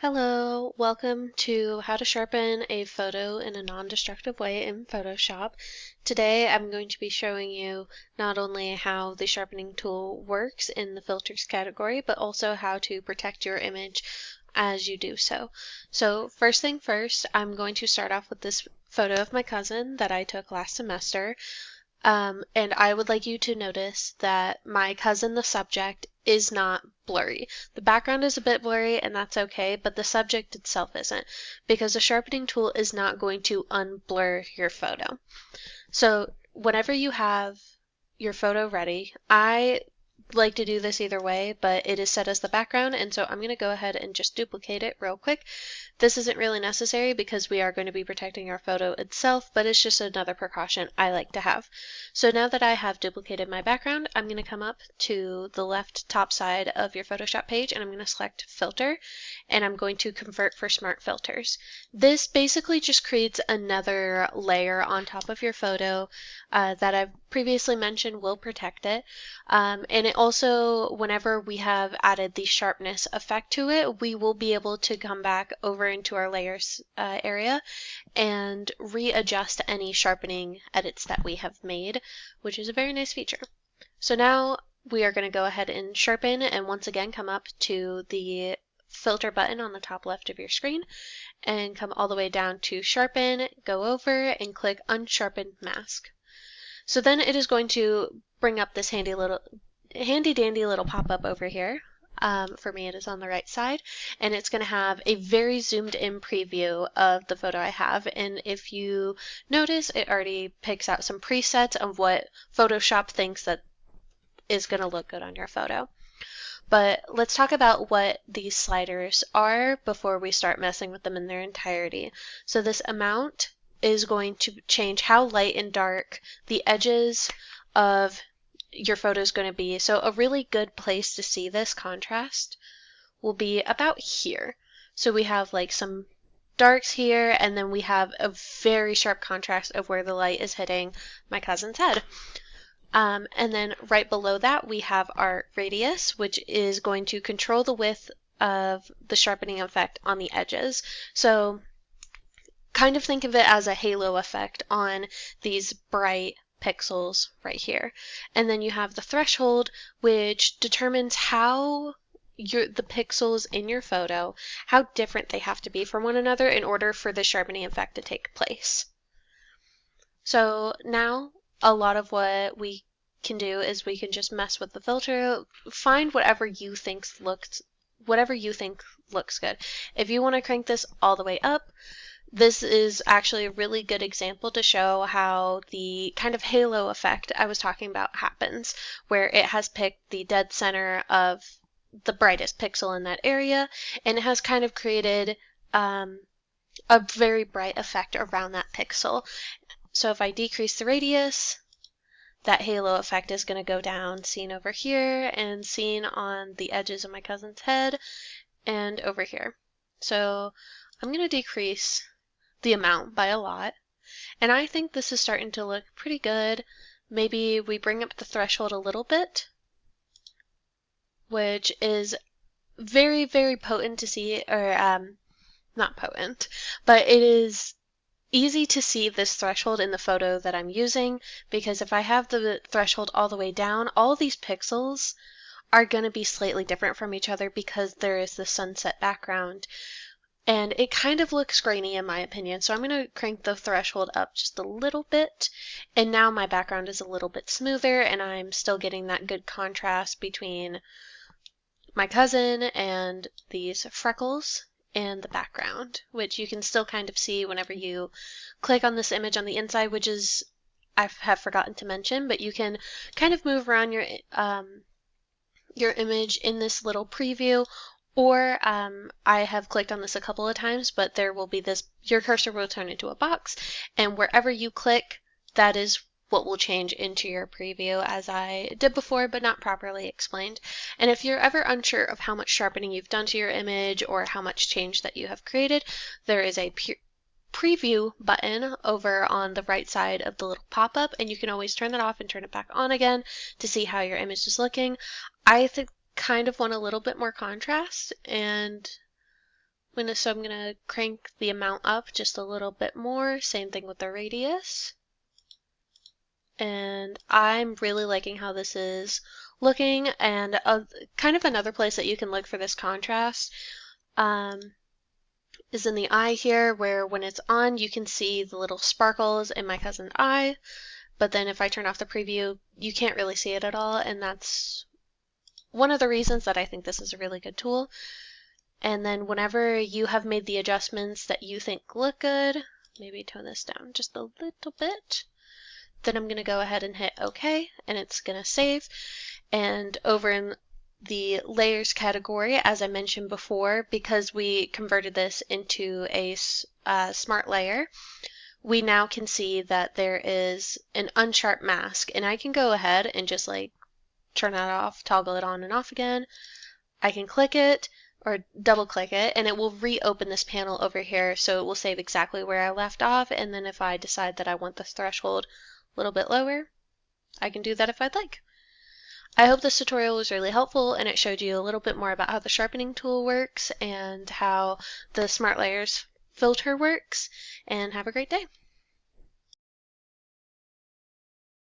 Hello, welcome to how to sharpen a photo in a non-destructive way in Photoshop. Today I'm going to be showing you not only how the sharpening tool works in the filters category, but also how to protect your image as you do so. So first thing first, I'm going to start off with this photo of my cousin that I took last semester. And I would like you to notice that my cousin, the subject, is not blurry. The background is a bit blurry, and that's okay, but the subject itself isn't, because the sharpening tool is not going to unblur your photo. So whenever you have your photo ready, I like to do this either way, but it is set as the background, and so I'm going to go ahead and just duplicate it real quick. This isn't really necessary because we are going to be protecting our photo itself, but it's just another precaution I like to have. So now that I have duplicated my background, I'm going to come up to the left top side of your Photoshop page and I'm going to select Filter, and I'm going to Convert for Smart Filters. This basically just creates another layer on top of your photo that I've previously mentioned will protect it. And it also, whenever we have added the sharpness effect to it, we will be able to come back over into our layers area and readjust any sharpening edits that we have made, which is a very nice feature. So now we are going to go ahead and sharpen, and once again come up to the filter button on the top left of your screen and come all the way down to sharpen, go over and click unsharpened mask. So then it is going to bring up this handy dandy little pop-up over here. For me it is on the right side, and it's going to have a very zoomed in preview of the photo I have, and if you notice it already picks out some presets of what Photoshop thinks that is going to look good on your photo. But let's talk about what these sliders are before we start messing with them in their entirety. So this amount is going to change how light and dark the edges of your photo is going to be. So a really good place to see this contrast will be about here. So we have like some darks here, and then we have a very sharp contrast of where the light is hitting my cousin's head. And then right below that we have our radius, which is going to control the width of the sharpening effect on the edges. So kind of think of it as a halo effect on these bright pixels right here. And then you have the threshold, which determines how the pixels in your photo, how different they have to be from one another in order for the sharpening effect to take place. So now a lot of what we can do is we can just mess with the filter, find whatever you think looks good. If you want to crank this all the way up, this is actually a really good example to show how the kind of halo effect I was talking about happens, where it has picked the dead center of the brightest pixel in that area, and it has kind of created a very bright effect around that pixel. So if I decrease the radius, that halo effect is going to go down, seen over here and seen on the edges of my cousin's head and over here. So I'm going to decrease the amount by a lot, and I think this is starting to look pretty good. Maybe we bring up the threshold a little bit, which is very, very potent to see, or not potent, but it is easy to see this threshold in the photo that I'm using, because if I have the threshold all the way down, all these pixels are going to be slightly different from each other because there is the sunset background, and it kind of looks grainy in my opinion. So I'm going to crank the threshold up just a little bit, and now my background is a little bit smoother and I'm still getting that good contrast between my cousin and these freckles and the background, which you can still kind of see whenever you click on this image on the inside, which is, I have forgotten to mention, but you can kind of move around your image in this little preview, or I have clicked on this a couple of times, but there will be this, your cursor will turn into a box, and wherever you click, that is what will change into your preview, as I did before but not properly explained. And if you're ever unsure of how much sharpening you've done to your image or how much change that you have created, there is a preview button over on the right side of the little pop-up, and you can always turn that off and turn it back on again to see how your image is looking. I kind of want a little bit more contrast, and So I'm gonna crank the amount up just a little bit more. Same thing with the radius. And I'm really liking how this is looking. And kind of another place that you can look for this contrast is in the eye here, where when it's on, you can see the little sparkles in my cousin's eye. But then if I turn off the preview, you can't really see it at all. And that's one of the reasons that I think this is a really good tool. And then whenever you have made the adjustments that you think look good, maybe tone this down just a little bit, then I'm going to go ahead and hit OK, and it's going to save. And over in the layers category, as I mentioned before, because we converted this into a smart layer, we now can see that there is an unsharp mask, and I can go ahead and just like turn that off, toggle it on and off again. I can click it or double click it, and it will reopen this panel over here, so it will save exactly where I left off. And then if I decide that I want the threshold a little bit lower, I can do that if I'd like. I hope this tutorial was really helpful and it showed you a little bit more about how the sharpening tool works and how the Smart Layers filter works, and have a great day.